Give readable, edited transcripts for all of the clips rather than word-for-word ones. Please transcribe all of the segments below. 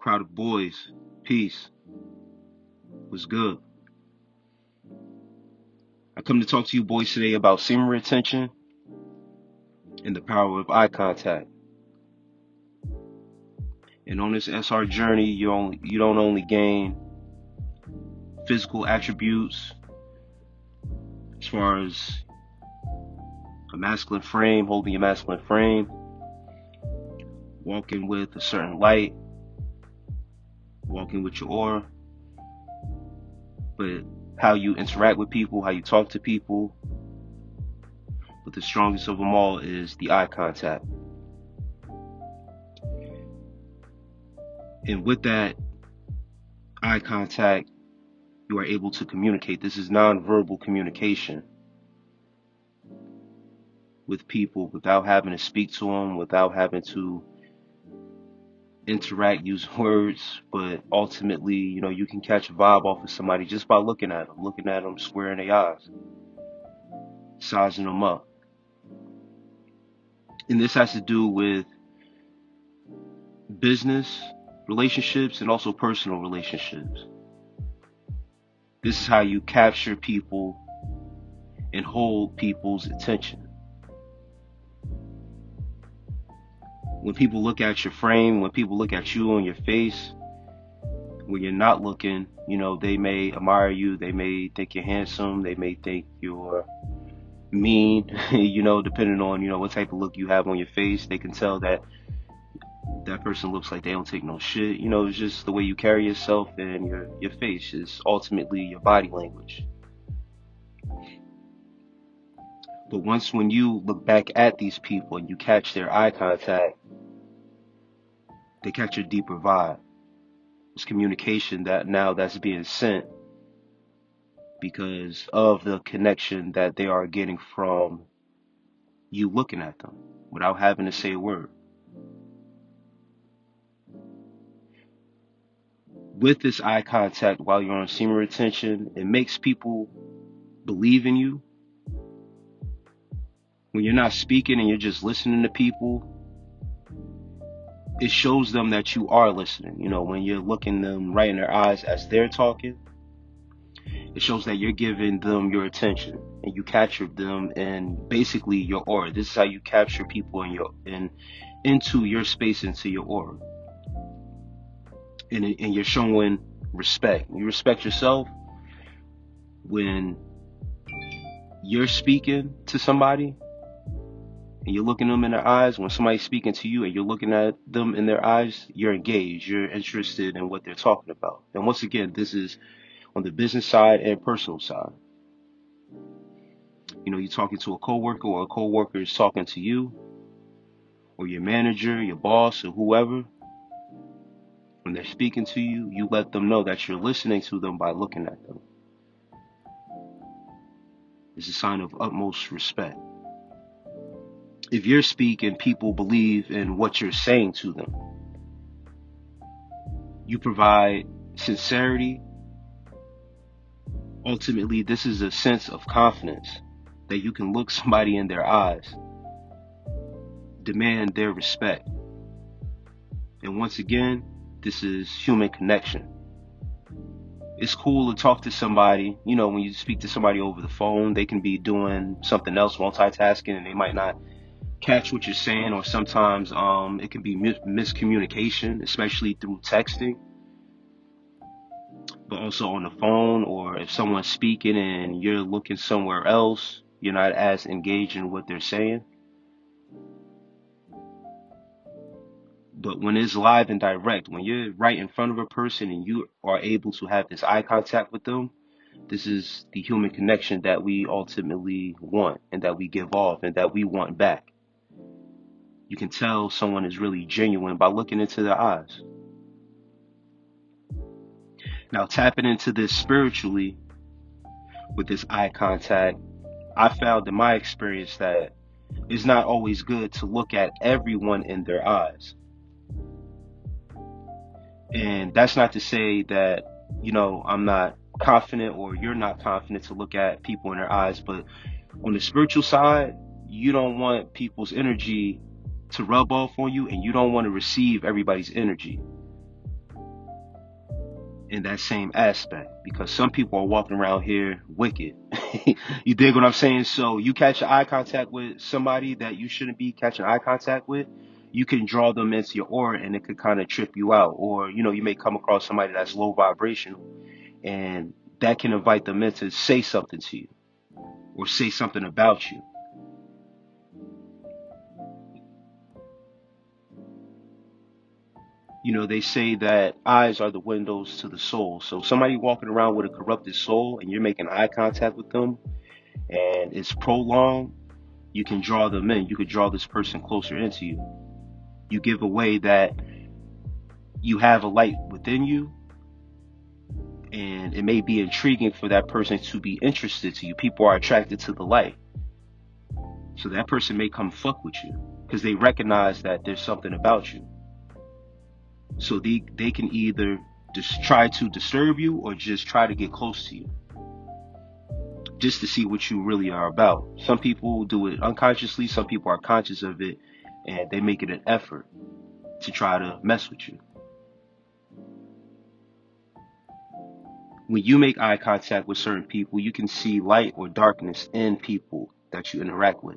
Crowd of boys, peace. What's good? I come to talk to you boys today about semen retention and the power of eye contact. And on this SR journey, you don't only gain physical attributes as far as a masculine frame, holding a masculine frame, walking with a certain light, walking with your aura, but how you interact with people, how you talk to people. But the strongest of them all is the eye contact. And with that eye contact, you are able to communicate. This is nonverbal communication with people without having to speak to them, without having to interact, use words, but ultimately, you can catch a vibe off of somebody just by looking at them square in their eyes, sizing them up. And this has to do with business relationships and also personal relationships. This is how you capture people and hold people's attention. When people look at your frame, when people look at you on your face, when you're not looking, they may admire you, they may think you're handsome, they may think you're mean, depending on, what type of look you have on your face. They can tell that person looks like they don't take no shit. It's just the way you carry yourself, and your face is ultimately your body language. But when you look back at these people and you catch their eye contact, they catch a deeper vibe. It's communication that's being sent because of the connection that they are getting from you looking at them without having to say a word. With this eye contact while you're on semen retention, it makes people believe in you. When you're not speaking and you're just listening to people, it shows them that you are listening. When you're looking them right in their eyes as they're talking, it shows that you're giving them your attention and you capture them in basically your aura. This is how you capture people into your space, into your aura. And you're showing respect. You respect yourself when you're speaking to somebody and you're looking them in their eyes. When somebody's speaking to you and you're looking at them in their eyes, you're engaged. You're interested in what they're talking about. And once again, this is on the business side and personal side. You're talking to a coworker, or a coworker is talking to you, or your manager, your boss, or whoever. When they're speaking to you, you let them know that you're listening to them by looking at them. It's a sign of utmost respect. If you're speaking, people believe in what you're saying to them. You provide sincerity. Ultimately, this is a sense of confidence that you can look somebody in their eyes, demand their respect. And once again, this is human connection. It's cool to talk to somebody, when you speak to somebody over the phone, they can be doing something else, multitasking, and they might not catch what you're saying, or sometimes it can be miscommunication, especially through texting. But also on the phone, or if someone's speaking and you're looking somewhere else, you're not as engaged in what they're saying. But when it's live and direct, when you're right in front of a person and you are able to have this eye contact with them, this is the human connection that we ultimately want, and that we give off, and that we want back. You can tell someone is really genuine by looking into their eyes. Now, tapping into this spiritually with this eye contact, I found in my experience that it's not always good to look at everyone in their eyes. And that's not to say that, I'm not confident, or you're not confident to look at people in their eyes. But on the spiritual side, you don't want people's energy to rub off on you, and you don't want to receive everybody's energy. in that same aspect, because some people are walking around here wicked. You dig what I'm saying? So you catch eye contact with somebody that you shouldn't be catching eye contact with, you can draw them into your aura and it could kind of trip you out. Or, you may come across somebody that's low vibrational, and that can invite them in to say something to you or say something about you. They say that eyes are the windows to the soul. So somebody walking around with a corrupted soul and you're making eye contact with them and it's prolonged, you can draw them in. You could draw this person closer into you. You give away that you have a light within you, and it may be intriguing for that person to be interested to you. People are attracted to the light. So that person may come fuck with you because they recognize that there's something about you. So they can either just try to disturb you or just try to get close to you, just to see what you really are about. Some people do it unconsciously. Some people are conscious of it, and they make it an effort to try to mess with you. When you make eye contact with certain people, you can see light or darkness in people that you interact with.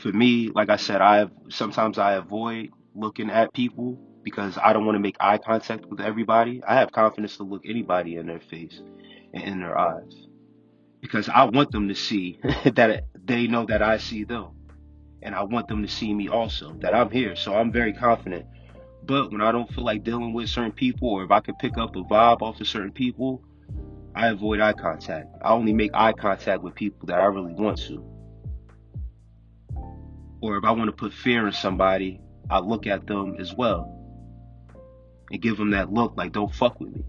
For me, like I said, sometimes I avoid looking at people because I don't want to make eye contact with everybody. I have confidence to look anybody in their face and in their eyes because I want them to see that they know that I see them, and I want them to see me also, that I'm here. So I'm very confident. But when I don't feel like dealing with certain people, or if I can pick up a vibe off of certain people, I avoid eye contact. I only make eye contact with people that I really want to. Or if I want to put fear in somebody, I look at them as well and give them that look like, don't fuck with me.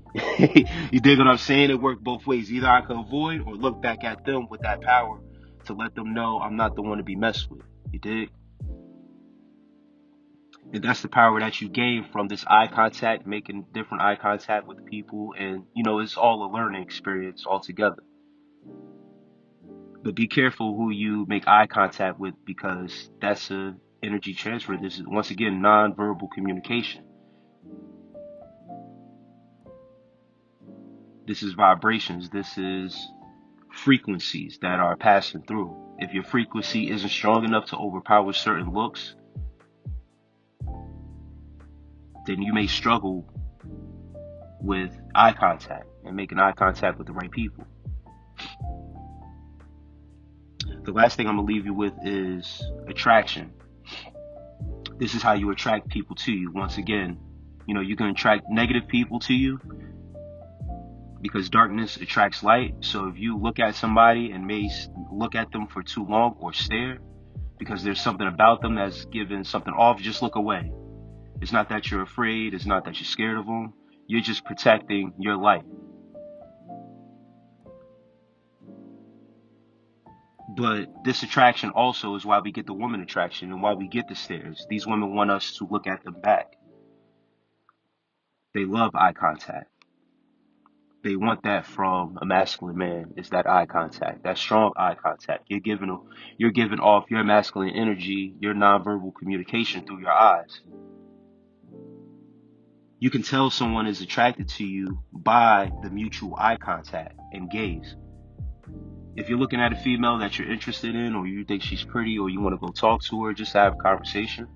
You dig what I'm saying? It works both ways. Either I can avoid or look back at them with that power to let them know I'm not the one to be messed with. You dig? And that's the power that you gain from this eye contact, making different eye contact with people. And, it's all a learning experience altogether. But be careful who you make eye contact with, because that's a energy transfer. This is, once again, non-verbal communication. This is vibrations. This is frequencies that are passing through. If your frequency isn't strong enough to overpower certain looks, then you may struggle with eye contact and making eye contact with the right people. The last thing I'm going to leave you with is attraction. This is how you attract people to you. Once again, you can attract negative people to you because darkness attracts light. So if you look at somebody and may look at them for too long or stare because there's something about them that's giving something off, just look away. It's not that you're afraid. It's not that you're scared of them. You're just protecting your light. But this attraction also is why we get the woman attraction and why we get the stares. These women want us to look at them back. They love eye contact. They want that from a masculine man, is that eye contact, that strong eye contact. You're giving off your masculine energy, your nonverbal communication through your eyes. You can tell someone is attracted to you by the mutual eye contact and gaze. If you're looking at a female that you're interested in, or you think she's pretty, or you want to go talk to her, just to have a conversation,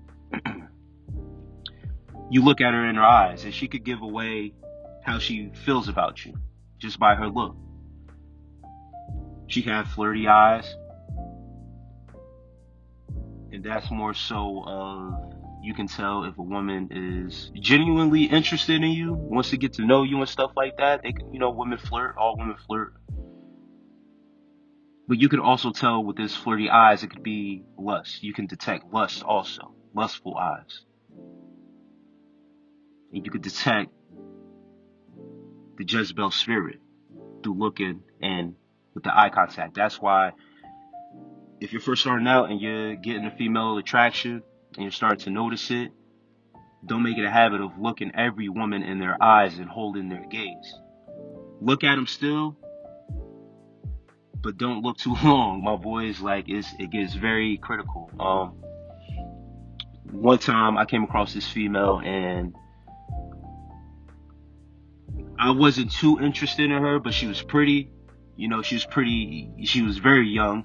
you look at her in her eyes, and she could give away how she feels about you just by her look. She can have flirty eyes, and that's more so of, you can tell if a woman is genuinely interested in you, wants to get to know you and stuff like that. They can, women flirt, all women flirt. But you can also tell with this flirty eyes, it could be lust. You can detect lust also, lustful eyes. And you could detect the Jezebel spirit through looking and with the eye contact. That's why if you're first starting out and you're getting a female attraction and you're starting to notice it, don't make it a habit of looking every woman in their eyes and holding their gaze. Look at them still, but don't look too long. My boys, it gets very critical. one time I came across this female and I wasn't too interested in her, but she was pretty. She was pretty. She was very young.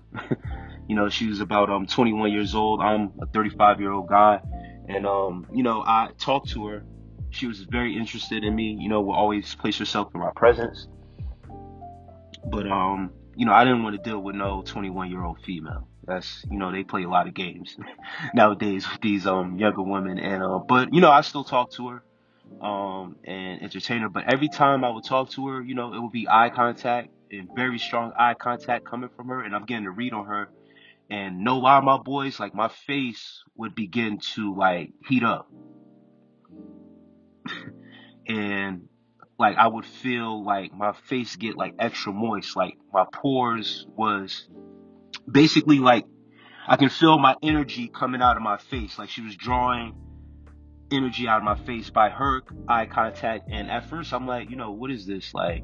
She was about 21 years old. I'm a 35-year-old guy, and I talked to her. She was very interested in me. Will always place herself in my presence. But I didn't want to deal with no 21-year-old female. That's they play a lot of games nowadays with these younger women, and but I still talk to her and entertain her. But every time I would talk to her, it would be eye contact and very strong eye contact coming from her, and I'm getting to read on her. And no lie, my boys, like my face would begin to like heat up, and like I would feel like my face get like extra moist, like my pores was basically like I can feel my energy coming out of my face, like she was drawing energy out of my face by her eye contact. And at first I'm like, what is this? Like,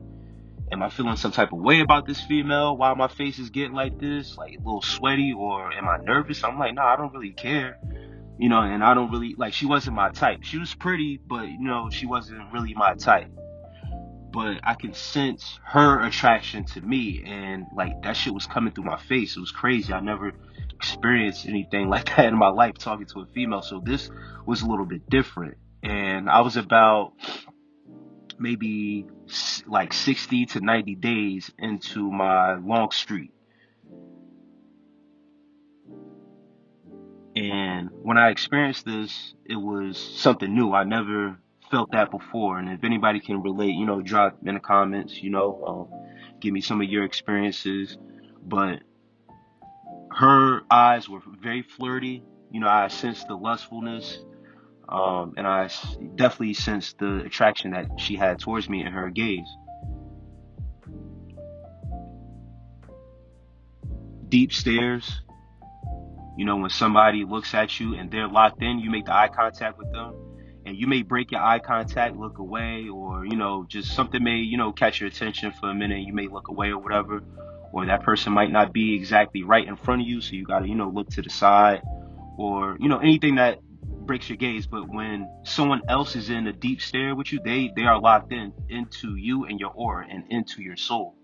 am I feeling some type of way about this female? Why my face is getting like this, like a little sweaty, or am I nervous? I'm like, no, I don't really care. And I don't really like, she wasn't my type. She was pretty, but she wasn't really my type. But I can sense her attraction to me, and like that shit was coming through my face. It was crazy. I never experienced anything like that in my life talking to a female, so this was a little bit different. And I was about maybe like 60 to 90 days into my long streak. And when I experienced this, it was something new. I never felt that before. And if anybody can relate, drop in the comments, give me some of your experiences. But her eyes were very flirty. I sensed the lustfulness. And I definitely sensed the attraction that she had towards me in her gaze. Deep stares. When somebody looks at you and they're locked in, you make the eye contact with them, and you may break your eye contact, look away, or, just something may, catch your attention for a minute. You may look away or whatever, or that person might not be exactly right in front of you. So you got to, look to the side, or, anything that breaks your gaze. But when someone else is in a deep stare with you, they are locked in into you and your aura and into your soul.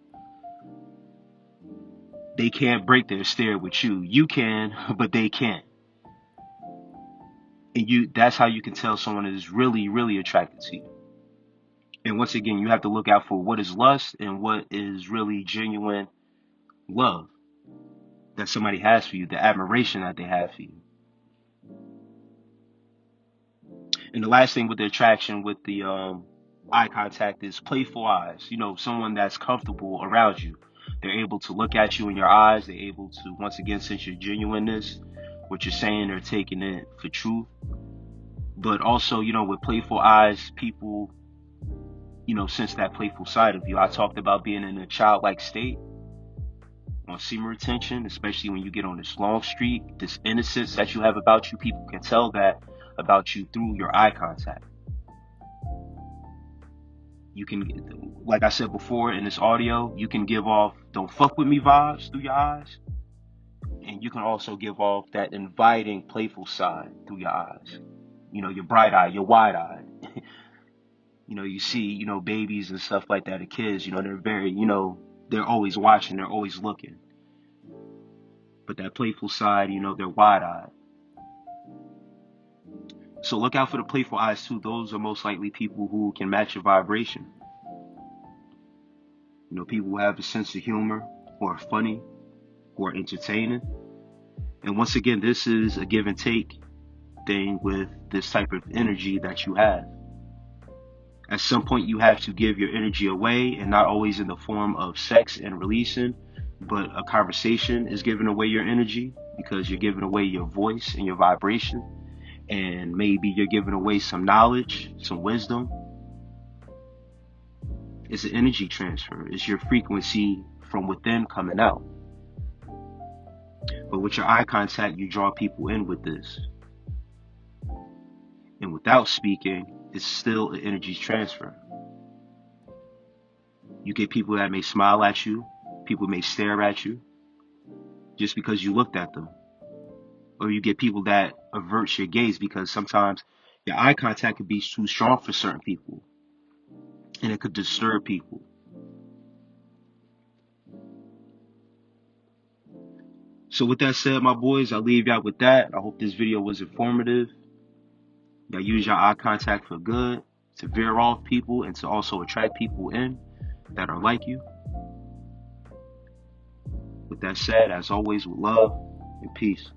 They can't break their stare with you. You can, but they can't. And that's how you can tell someone is really, really attracted to you. And once again, you have to look out for what is lust and what is really genuine love that somebody has for you, the admiration that they have for you. And the last thing with the attraction with the eye contact is playful eyes. Someone that's comfortable around you. They're able to look at you in your eyes. They're able to, once again, sense your genuineness, what you're saying, they're taking it for truth. But also, with playful eyes, people, sense that playful side of you. I talked about being in a childlike state on semen retention, especially when you get on this long streak, this innocence that you have about you. People can tell that about you through your eye contact. You can, like I said before in this audio, you can give off "don't fuck with me" vibes through your eyes, and you can also give off that inviting, playful side through your eyes. Your bright eye, your wide eye. You see, babies and stuff like that, the kids, they're very, they're always watching, they're always looking. But that playful side, they're wide eyed. So look out for the playful eyes too. Those are most likely people who can match your vibration. People who have a sense of humor, who are funny, who are entertaining. And once again, this is a give and take thing with this type of energy that you have. At some point, you have to give your energy away, and not always in the form of sex and releasing, but a conversation is giving away your energy, because you're giving away your voice and your vibration. And maybe you're giving away some knowledge, some wisdom. It's an energy transfer. It's your frequency from within coming out. But with your eye contact, you draw people in with this. And without speaking, it's still an energy transfer. You get people that may smile at you. People may stare at you just because you looked at them. or you get people that avert your gaze, because sometimes your eye contact could be too strong for certain people, and it could disturb people. So with that said, my boys, I'll leave y'all with that. I hope this video was informative. Y'all use your eye contact for good, to veer off people and to also attract people in that are like you. With that said, as always, with love and peace.